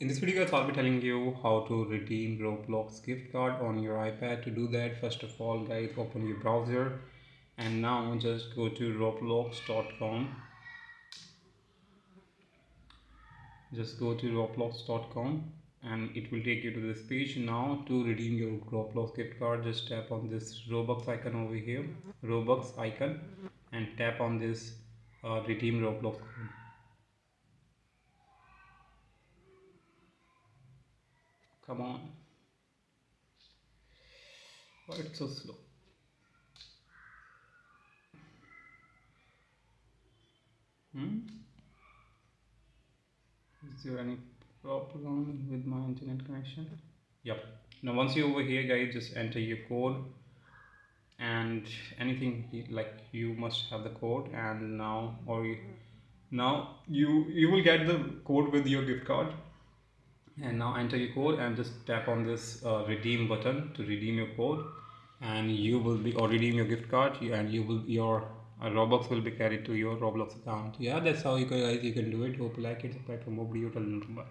In this video guys, I'll be telling you how to redeem Roblox gift card on your iPad. To do that, first of all guys, open your browser and now just go to roblox.com. Just go to roblox.com and it will take you to this page. Now to redeem your Roblox gift card, just tap on this Robux icon over here, Robux icon, and tap on this redeem Roblox code. Come on, why it's so slow? Is there any problem with my internet connection? Yep. Now once you're over here guys, just enter your code and anything like you must have the code, and now you will get the code with your gift card, and now enter your code and just tap on this redeem button to redeem your code, and you will be or redeem your gift card, and you will your Robux will be carried to your Roblox account. Yeah, that's how you guys you can do it. Hope you like it. Subscribe for more video. Till then, bye.